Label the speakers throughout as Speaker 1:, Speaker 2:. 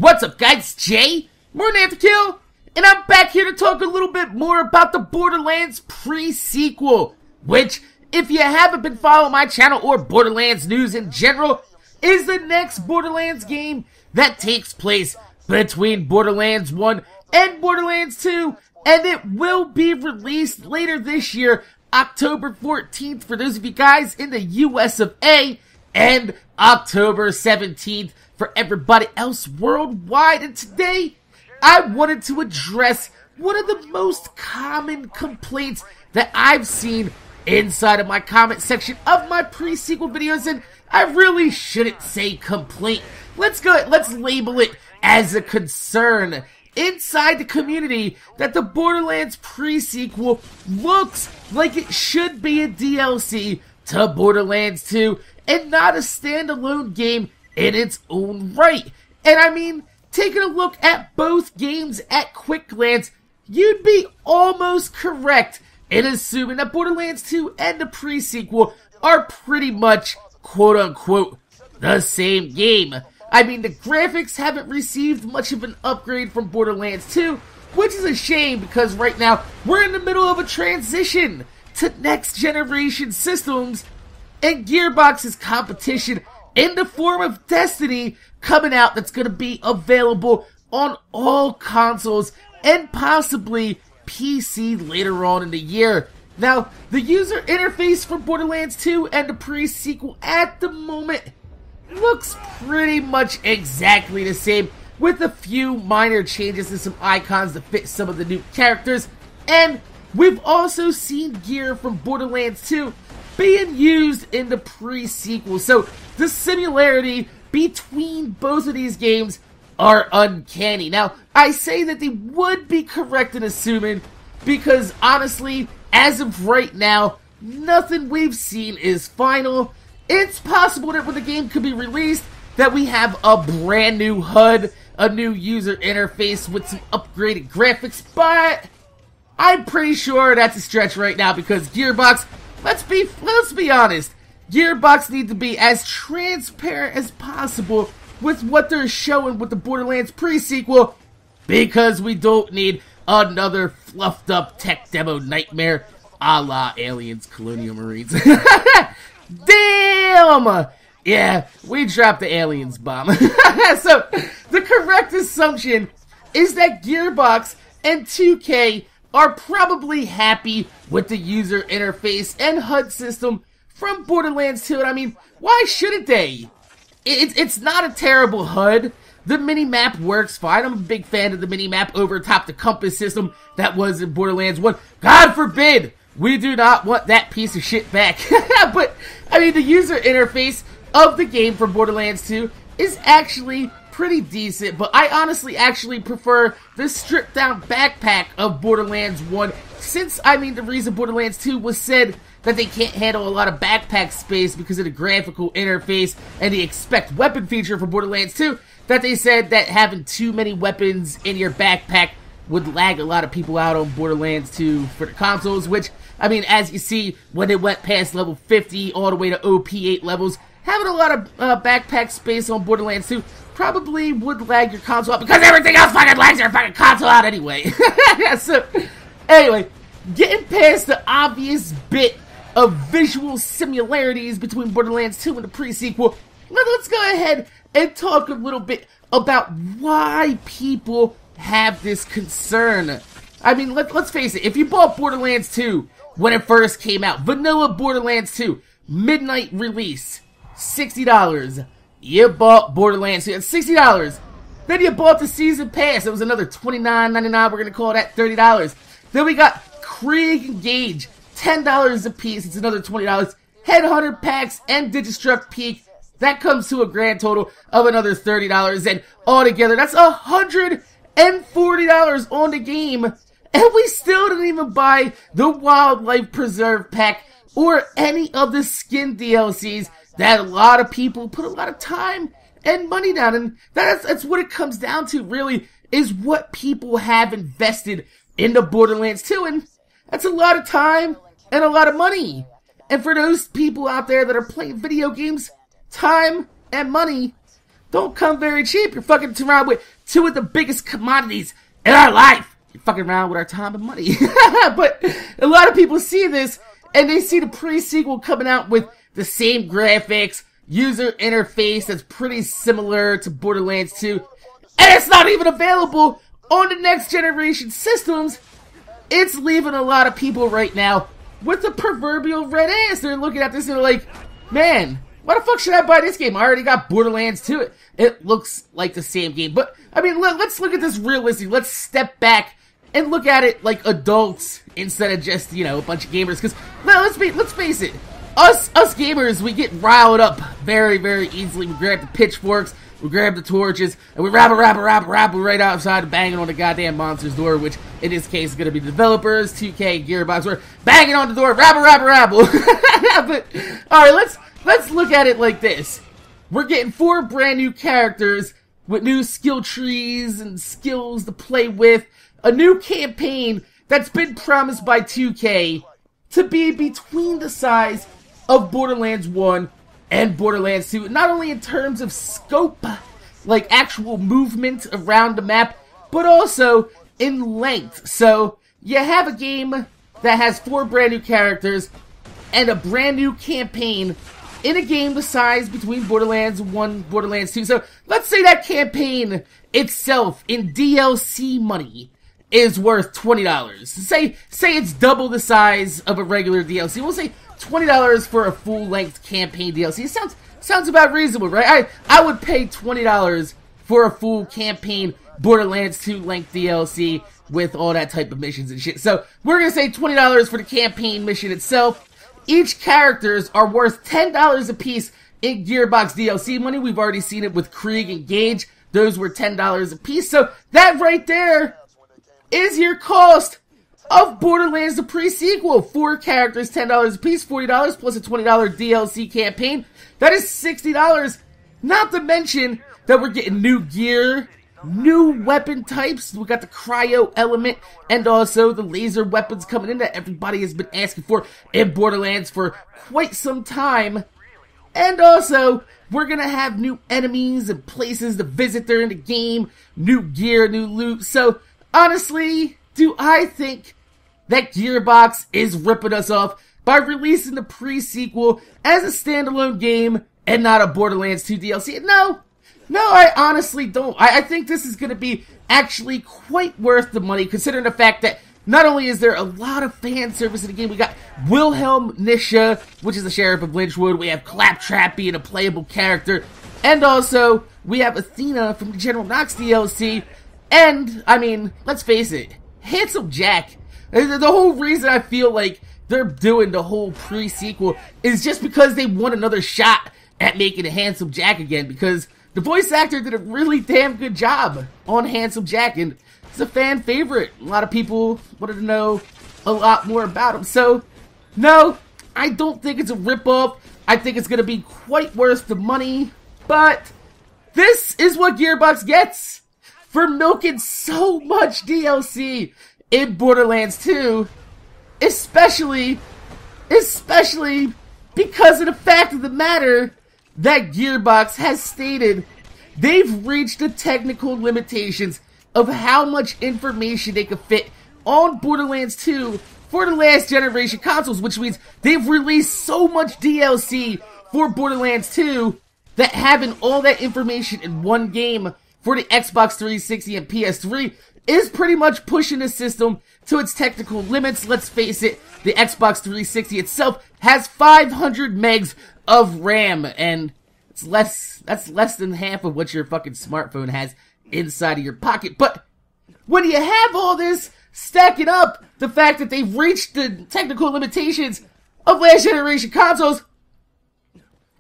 Speaker 1: What's up, guys? Jay, MorninAfterKill, and I'm back here to talk a little bit more about the Borderlands Presequel, which, if you haven't been following my channel or Borderlands news in general, is the next Borderlands game that takes place between Borderlands 1 and Borderlands 2, and it will be released later this year, October 14th for those of you guys in the US of A, and October 17th for everybody else worldwide. And today, I wanted to address one of the most common complaints that I've seen inside of my comment section of my pre-sequel videos, and I really shouldn't say complaint. Let's label it as a concern inside the community that the Borderlands Presequel looks like it should be a DLC to Borderlands 2 and not a standalone game in its own right. And I mean, taking a look at both games at quick glance, you'd be almost correct in assuming that Borderlands 2 and the Presequel are pretty much, quote-unquote, the same game. I mean, the graphics haven't received much of an upgrade from Borderlands 2, which is a shame because right now we're in the middle of a transition to next-generation systems, and Gearbox's competition in the form of Destiny coming out that's going to be available on all consoles and possibly PC later on in the year. Now, the user interface for Borderlands 2 and the Presequel at the moment looks pretty much exactly the same, with a few minor changes to some icons to fit some of the new characters, and we've also seen gear from Borderlands 2 being used in the Presequel, so the similarity between both of these games are uncanny. Now, I say that they would be correct in assuming, because honestly, as of right now, nothing we've seen is final. It's possible that when the game could be released, that we have a brand new HUD, a new user interface with some upgraded graphics, but I'm pretty sure that's a stretch right now because Gearbox, let's be honest, Gearbox need to be as transparent as possible with what they're showing with the Borderlands Presequel, because we don't need another fluffed up tech demo nightmare a la Aliens Colonial Marines. Damn! Yeah, we dropped the Aliens bomb. So, the correct assumption is that Gearbox and 2K are probably happy with the user interface and HUD system from Borderlands 2, and I mean, why shouldn't they? It's not a terrible HUD. The mini-map works fine. I'm a big fan of the mini-map over top the compass system that was in Borderlands 1. God forbid! We do not want that piece of shit back. But, I mean, the user interface of the game for Borderlands 2 is actually pretty decent, but I honestly actually prefer the stripped-down backpack of Borderlands 1, since, I mean, the reason Borderlands 2 was said that they can't handle a lot of backpack space because of the graphical interface and the expect weapon feature for Borderlands 2, that they said that having too many weapons in your backpack would lag a lot of people out on Borderlands 2 for the consoles, which, I mean, as you see, when it went past level 50 all the way to OP8 levels, having a lot of backpack space on Borderlands 2 probably would lag your console out, because everything else fucking lags your fucking console out anyway. So, anyway, getting past the obvious bit of visual similarities between Borderlands 2 and the Presequel, let's go ahead and talk a little bit about why people have this concern. I mean, let's face it, if you bought Borderlands 2 when it first came out, vanilla Borderlands 2, midnight release, $60. You bought Borderlands 2 at $60. Then you bought the season pass. It was another $29.99. We're going to call that $30. Then we got Krieg and Gage, $10 a piece. It's another $20. Headhunter packs and Digistruct Peak. That comes to a grand total of another $30. And altogether, that's $140 on the game. And we still didn't even buy the Wildlife Preserve pack or any of the skin DLCs that a lot of people put a lot of time and money down. And that's what it comes down to, really, is what people have invested into Borderlands 2. And that's a lot of time and a lot of money. And for those people out there that are playing video games, time and money don't come very cheap. You're fucking around with two of the biggest commodities in our life. You're fucking around with our time and money. But a lot of people see this, and they see the pre-sequel coming out with the same graphics, user interface that's pretty similar to Borderlands 2, and it's not even available on the next generation systems. It's leaving a lot of people right now with the proverbial red ass. They're looking at this and they're like, man, why the fuck should I buy this game? I already got Borderlands 2. It looks like the same game. But, I mean, let's look at this realistically. Let's step back and look at it like adults instead of just, you know, a bunch of gamers. Because, let's face it. Us gamers, we get riled up very, very easily. We grab the pitchforks, we grab the torches, and we rabble right outside and banging on the goddamn monster's door, which in this case is going to be the developers, 2K, Gearbox. We're banging on the door, rabble. But, alright, let's look at it like this. We're getting 4 brand new characters with new skill trees and skills to play with, a new campaign that's been promised by 2K to be between the size of Borderlands 1 and Borderlands 2, not only in terms of scope, like actual movement around the map, but also in length. So, you have a game that has 4 brand new characters and a brand new campaign in a game the size between Borderlands 1 and Borderlands 2. So, let's say that campaign itself in DLC money is worth $20. Say it's double the size of a regular DLC. We'll say $20 for a full-length campaign DLC. Sounds about reasonable, right? I would pay $20 for a full campaign Borderlands 2 length DLC with all that type of missions and shit. So we're gonna say $20 for the campaign mission itself. Each characters are worth $10 a piece in Gearbox DLC money. We've already seen it with Krieg and Gage. Those were $10 a piece. So that right there is your cost of Borderlands The Presequel. 4 characters, $10 a piece, $40 plus a $20 DLC campaign. That is $60. Not to mention that we're getting new gear, new weapon types. We got the cryo element and also the laser weapons coming in that everybody has been asking for in Borderlands for quite some time. And also, we're gonna have new enemies and places to visit during the game, new gear, new loot. So, honestly, do I think that Gearbox is ripping us off by releasing the pre-sequel as a standalone game and not a Borderlands 2 DLC? No, I honestly don't. I think this is going to be actually quite worth the money, considering the fact that not only is there a lot of fan service in the game, we got Wilhelm Nisha, which is the Sheriff of Lynchwood, we have Claptrap being a playable character, and also we have Athena from the General Knox DLC, and, I mean, let's face it, Handsome Jack. The whole reason I feel like they're doing the whole pre-sequel is just because they want another shot at making a Handsome Jack again, because the voice actor did a really damn good job on Handsome Jack, and it's a fan favorite. A lot of people wanted to know a lot more about him. So, no, I don't think it's a ripoff. I think it's going to be quite worth the money, but this is what Gearbox gets for milking so much DLC in Borderlands 2, especially because of the fact of the matter that Gearbox has stated they've reached the technical limitations of how much information they could fit on Borderlands 2 for the last generation consoles, which means they've released so much DLC for Borderlands 2 that having all that information in one game for the Xbox 360 and PS3 is pretty much pushing the system to its technical limits. Let's face it, the Xbox 360 itself has 500 megs of RAM, and that's less than half of what your fucking smartphone has inside of your pocket. But when you have all this stacking up, the fact that they've reached the technical limitations of last generation consoles,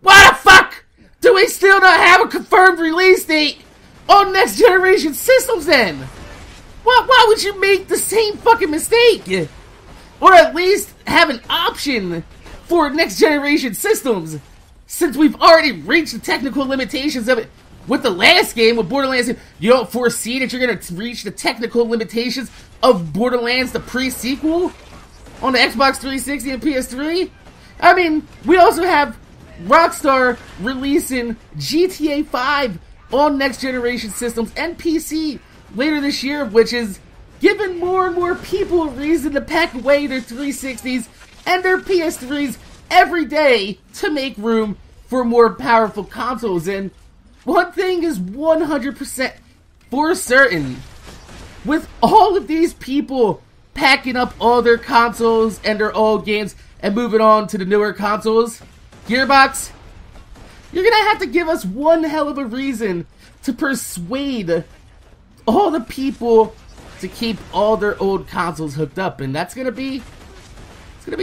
Speaker 1: why the fuck do we still not have a confirmed release date on next generation systems then? Why would you make the same fucking mistake? Or at least have an option for next generation systems, since we've already reached the technical limitations of it with the last game, with Borderlands. You don't foresee that you're going to reach the technical limitations of Borderlands The Presequel on the Xbox 360 and PS3? I mean, we also have Rockstar releasing GTA 5 on next generation systems and PC later this year, which is giving more and more people a reason to pack away their 360s and their PS3s every day to make room for more powerful consoles. And one thing is 100% for certain, with all of these people packing up all their consoles and their old games and moving on to the newer consoles, Gearbox, you're gonna have to give us one hell of a reason to persuade all the people to keep all their old consoles hooked up, and it's gonna be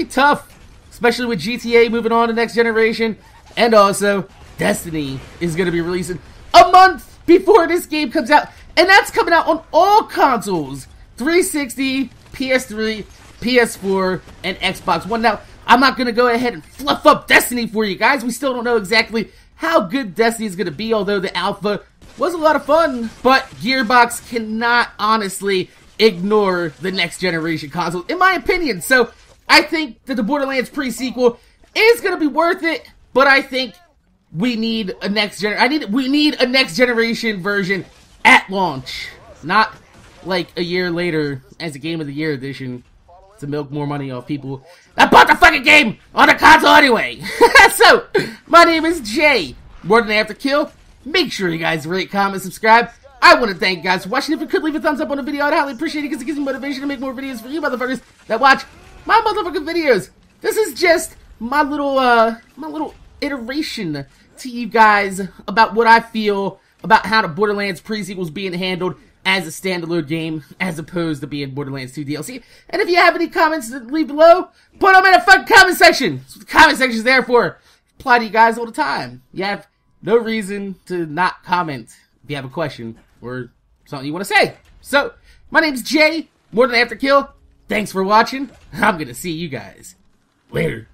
Speaker 1: tough, especially with GTA moving on to next generation, and also Destiny is gonna be releasing a month before this game comes out, and that's coming out on all consoles: 360, PS3, PS4, and Xbox One. Now, I'm not gonna go ahead and fluff up Destiny for you guys. We still don't know exactly how good Destiny is gonna be, although the alpha was a lot of fun, but Gearbox cannot honestly ignore the next generation console, in my opinion. So I think that the Borderlands pre-sequel is gonna be worth it, but I think we need a next generation version at launch, not like a year later as a Game of the Year edition to milk more money off people that bought the fucking game on the console anyway. So my name is Jay, MorninAfterKill. Make sure you guys rate, comment, subscribe. I want to thank you guys for watching. If you could leave a thumbs up on the video, I'd highly appreciate it, because it gives me motivation to make more videos for you motherfuckers that watch my motherfucking videos. This is just my little iteration to you guys about what I feel about how the Borderlands pre-sequel is being handled as a standalone game, as opposed to being Borderlands 2 DLC. And if you have any comments to leave below, put them in the fucking comment section. That's what the comment section is there for. Apply to you guys all the time. You have no reason to not comment if you have a question or something you want to say. So, my name's Jay, MorninAfterKill. Thanks for watching. I'm gonna see you guys later.